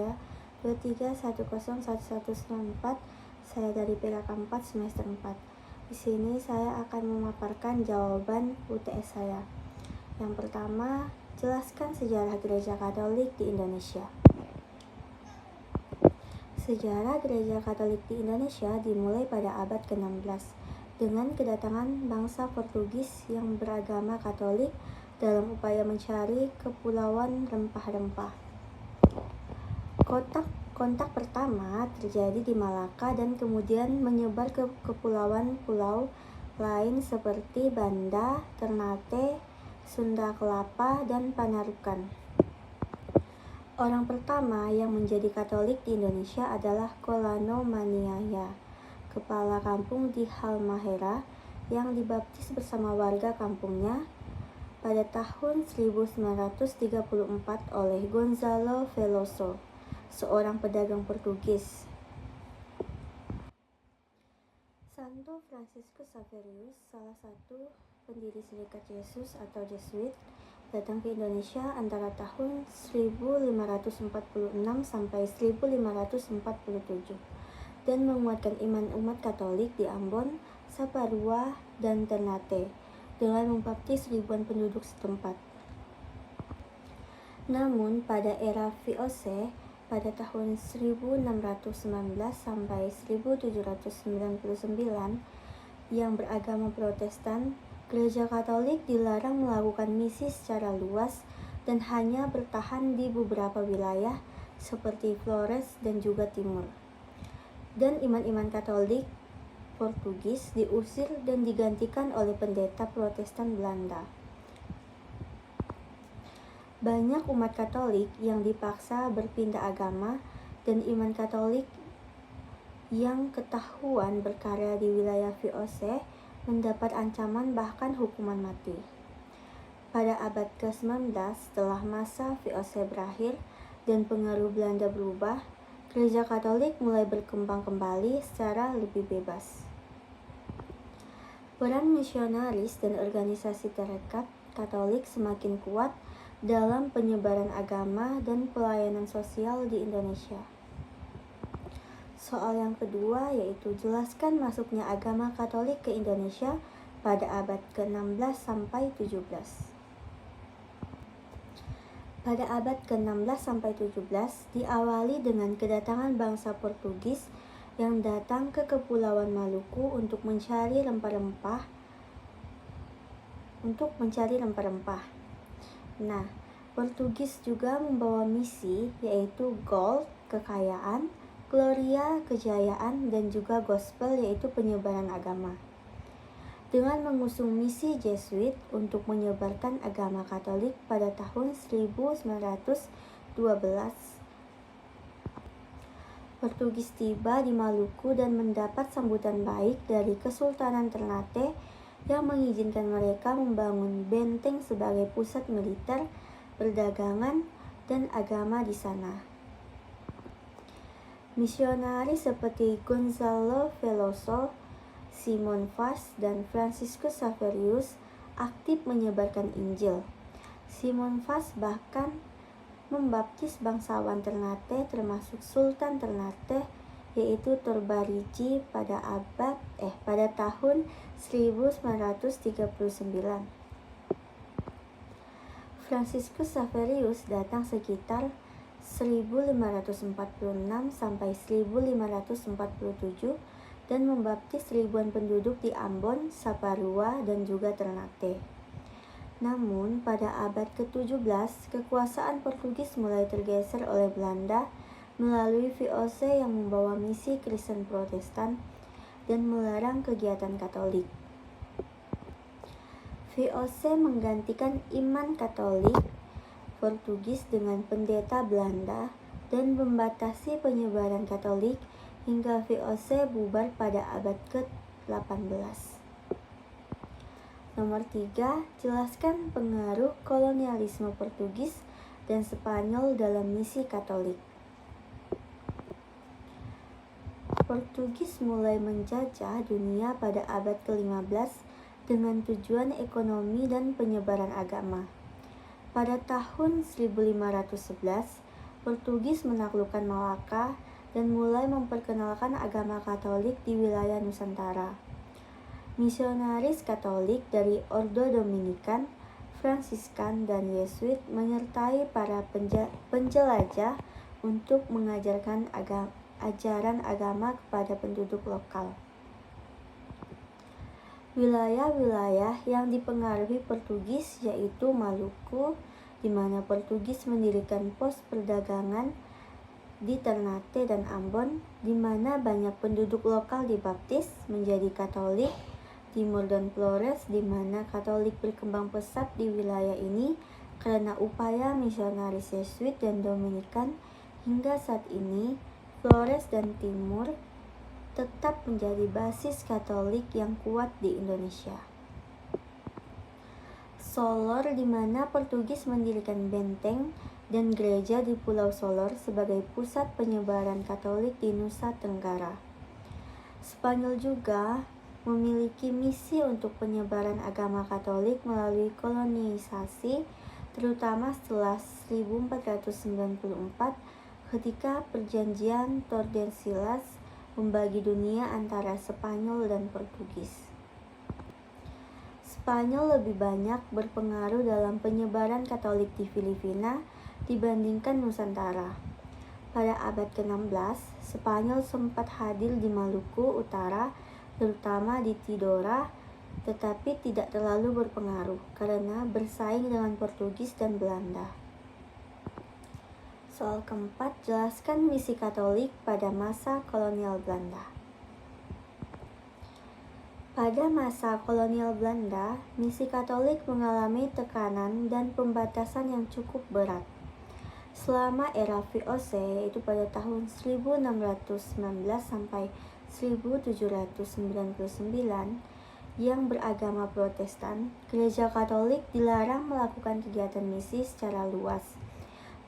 saya 231011194. Saya dari PKK 4 semester 4. Di sini saya akan memaparkan jawaban UTS saya. Yang pertama, jelaskan sejarah Gereja Katolik di Indonesia. Sejarah Gereja Katolik di Indonesia dimulai pada abad ke-16 dengan kedatangan bangsa Portugis yang beragama Katolik dalam upaya mencari kepulauan rempah-rempah. Kontak pertama terjadi di Malaka dan kemudian menyebar ke kepulauan pulau lain seperti Banda, Ternate, Sunda Kelapa, dan Panarukan. Orang pertama yang menjadi Katolik di Indonesia adalah Kolano Maniaya, kepala kampung di Halmahera yang dibaptis bersama warga kampungnya pada tahun 1934 oleh Gonzalo Veloso, seorang pedagang Portugis. Santo Franciscus Xaverius, salah satu pendiri Serikat Yesus atau Jesuit, datang ke Indonesia antara tahun 1546 sampai 1547 dan menguatkan iman umat Katolik di Ambon, Saparua, dan Ternate dengan membaptis ribuan penduduk setempat. Namun pada era VOC pada tahun 1619 sampai 1799 yang beragama Protestan, Gereja Katolik dilarang melakukan misi secara luas dan hanya bertahan di beberapa wilayah seperti Flores dan juga Timur. Dan iman-iman Katolik Portugis diusir dan digantikan oleh pendeta Protestan Belanda. Banyak umat Katolik yang dipaksa berpindah agama dan iman Katolik yang ketahuan berkarya di wilayah VOC mendapat ancaman bahkan hukuman mati. Pada abad ke-19, setelah masa VOC berakhir dan pengaruh Belanda berubah, Gereja Katolik mulai berkembang kembali secara lebih bebas. Peran misionaris dan organisasi tarekat Katolik semakin kuat dalam penyebaran agama dan pelayanan sosial di Indonesia. Soal yang kedua yaitu jelaskan masuknya agama Katolik ke Indonesia pada abad ke-16 sampai 17. Pada abad ke-16 sampai 17 diawali dengan kedatangan bangsa Portugis yang datang ke Kepulauan Maluku untuk mencari rempah-rempah. Nah, Portugis juga membawa misi yaitu gold, kekayaan, gloria, kejayaan, dan juga gospel yaitu penyebaran agama. Dengan mengusung misi Jesuit untuk menyebarkan agama Katolik pada tahun 1912, Portugis tiba di Maluku dan mendapat sambutan baik dari Kesultanan Ternate yang mengizinkan mereka membangun benteng sebagai pusat militer, perdagangan, dan agama di sana. Misionaris seperti Gonzalo Veloso, Simon Vaz, dan Franciscus Xaverius aktif menyebarkan Injil. Simon Vaz bahkan membaptis bangsawan Ternate termasuk Sultan Ternate yaitu Torbarigi pada tahun 1939. Franciscus Xaverius datang sekitar 1546 sampai 1547 dan membaptis ribuan penduduk di Ambon, Saparua, dan juga Ternate. Namun pada abad ke-17 kekuasaan Portugis mulai tergeser oleh Belanda melalui VOC yang membawa misi Kristen Protestan dan melarang kegiatan Katolik. VOC menggantikan iman Katolik Portugis dengan pendeta Belanda dan membatasi penyebaran Katolik hingga VOC bubar pada abad ke-18. Nomor 3, jelaskan pengaruh kolonialisme Portugis dan Spanyol dalam misi Katolik. Portugis mulai menjajah dunia pada abad ke-15 dengan tujuan ekonomi dan penyebaran agama. Pada tahun 1511, Portugis menaklukkan Malaka dan mulai memperkenalkan agama Katolik di wilayah Nusantara. Misionaris Katolik dari Ordo Dominikan, Fransiskan, dan Yesuit menyertai para penjelajah untuk mengajarkan ajaran agama kepada penduduk lokal. Wilayah-wilayah yang dipengaruhi Portugis yaitu Maluku, di mana Portugis mendirikan pos perdagangan di Ternate dan Ambon, di mana banyak penduduk lokal dibaptis menjadi Katolik. Timur dan Flores, di mana Katolik berkembang pesat di wilayah ini karena upaya misionaris Yesuit dan Dominikan. Hingga saat ini, Flores dan Timur tetap menjadi basis Katolik yang kuat di Indonesia. Solor, di mana Portugis mendirikan benteng dan gereja di Pulau Solor sebagai pusat penyebaran Katolik di Nusa Tenggara. Spanyol juga memiliki misi untuk penyebaran agama Katolik melalui kolonisasi, terutama setelah 1494 ketika perjanjian Tordesillas membagi dunia antara Spanyol dan Portugis. Spanyol lebih banyak berpengaruh dalam penyebaran Katolik di Filipina dibandingkan Nusantara. Pada abad ke-16, Spanyol sempat hadir di Maluku Utara, terutama di Tidora, tetapi tidak terlalu berpengaruh karena bersaing dengan Portugis dan Belanda. Soal keempat, jelaskan misi Katolik pada masa kolonial Belanda. Pada masa kolonial Belanda, misi Katolik mengalami tekanan dan pembatasan yang cukup berat. Selama era VOC, yaitu pada tahun 1619 sampai 1799, yang beragama Protestan, Gereja Katolik dilarang melakukan kegiatan misi secara luas.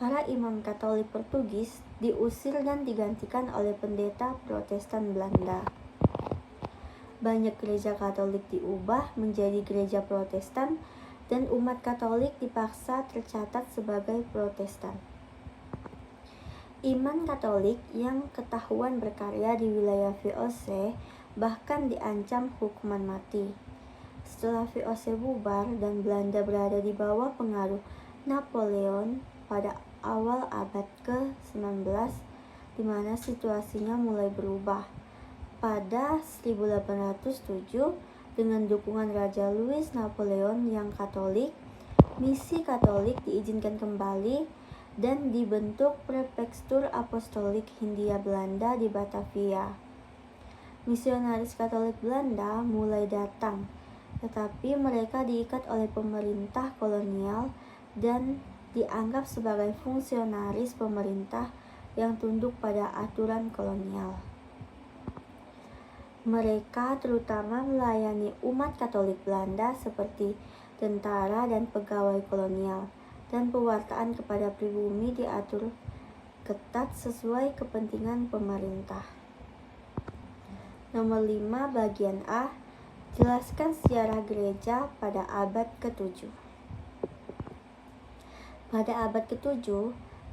Para imam Katolik Portugis diusir dan digantikan oleh pendeta Protestan Belanda. Banyak gereja Katolik diubah menjadi gereja Protestan dan umat Katolik dipaksa tercatat sebagai Protestan. Iman Katolik yang ketahuan berkarya di wilayah VOC bahkan diancam hukuman mati. Setelah VOC bubar dan Belanda berada di bawah pengaruh Napoleon pada awal abad ke-19, di mana situasinya mulai berubah. Pada 1807, dengan dukungan Raja Louis Napoleon yang Katolik, misi Katolik diizinkan kembali dan dibentuk Prefektur Apostolik Hindia Belanda di Batavia. Misionaris Katolik Belanda mulai datang, tetapi mereka diikat oleh pemerintah kolonial dan dianggap sebagai fungsionaris pemerintah yang tunduk pada aturan kolonial. Mereka terutama melayani umat Katolik Belanda seperti tentara dan pegawai kolonial, dan pewartaan kepada pribumi diatur ketat sesuai kepentingan pemerintah. Nomor 5 bagian A, jelaskan sejarah gereja pada abad ke-7. Pada abad ke-7,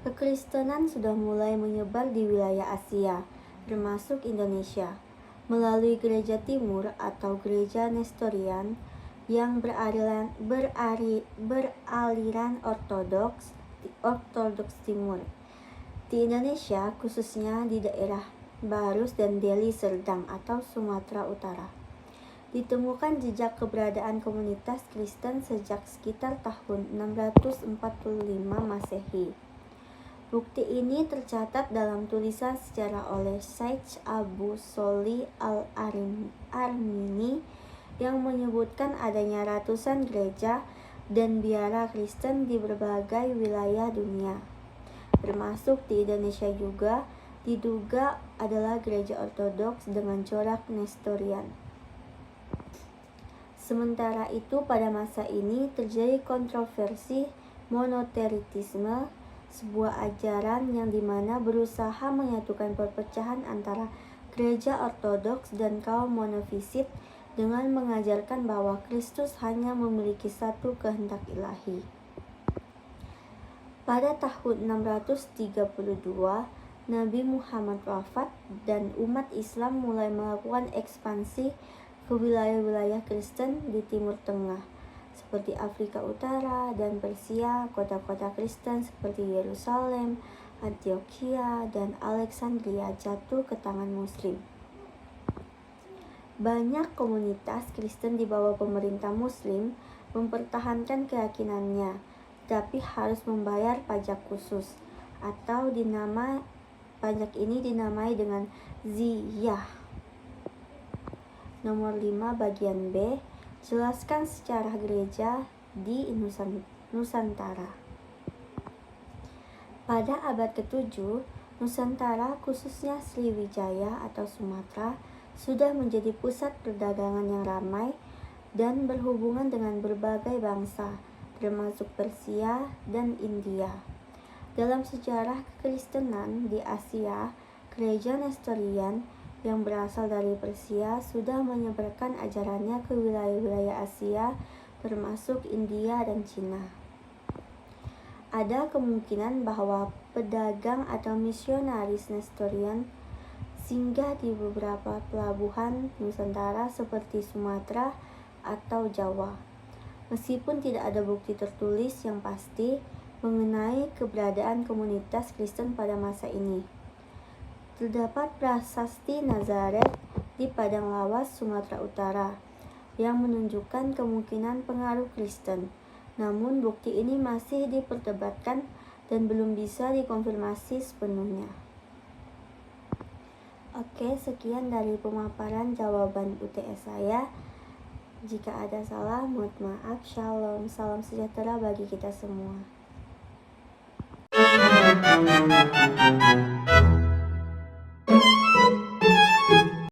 kekristenan sudah mulai menyebar di wilayah Asia, termasuk Indonesia, melalui gereja timur atau gereja Nestorian yang beraliran ortodoks timur. Di Indonesia, khususnya di daerah Barus dan Deli Serdang atau Sumatera Utara, ditemukan jejak keberadaan komunitas Kristen sejak sekitar tahun 645 Masehi. Bukti ini tercatat dalam tulisan sejarah oleh Syekh Abu Sholih Al-Armini yang menyebutkan adanya ratusan gereja dan biara Kristen di berbagai wilayah dunia, termasuk di Indonesia juga, diduga adalah gereja ortodoks dengan corak Nestorian. Sementara itu, pada masa ini terjadi kontroversi monoteritisme, sebuah ajaran yang dimana berusaha menyatukan perpecahan antara gereja ortodoks dan kaum monofisit dengan mengajarkan bahwa Kristus hanya memiliki satu kehendak ilahi. Pada tahun 632, Nabi Muhammad wafat dan umat Islam mulai melakukan ekspansi ke wilayah-wilayah Kristen di Timur Tengah, seperti Afrika Utara dan Persia. Kota-kota Kristen seperti Yerusalem, Antioquia, dan Alexandria jatuh ke tangan Muslim. Banyak komunitas Kristen di bawah pemerintah Muslim mempertahankan keyakinannya, tapi harus membayar pajak khusus, atau pajak ini dinamai dengan ziyyah. Nomor 5 bagian B, jelaskan sejarah gereja di Nusantara. Pada abad ke-7, Nusantara khususnya Sriwijaya atau Sumatera sudah menjadi pusat perdagangan yang ramai dan berhubungan dengan berbagai bangsa, termasuk Persia dan India. Dalam sejarah kekristenan di Asia, gereja Nestorian yang berasal dari Persia sudah menyebarkan ajarannya ke wilayah-wilayah Asia, termasuk India dan Cina. Ada kemungkinan bahwa pedagang atau misionaris Nestorian singgah di beberapa pelabuhan Nusantara seperti Sumatera atau Jawa. Meskipun tidak ada bukti tertulis yang pasti mengenai keberadaan komunitas Kristen pada masa ini. Terdapat prasasti Nazaret di Padang Lawas, Sumatera Utara, yang menunjukkan kemungkinan pengaruh Kristen. Namun bukti ini masih diperdebatkan dan belum bisa dikonfirmasi sepenuhnya. Oke, sekian dari pemaparan jawaban UTS saya. Jika ada salah, mohon maaf. Shalom, salam sejahtera bagi kita semua.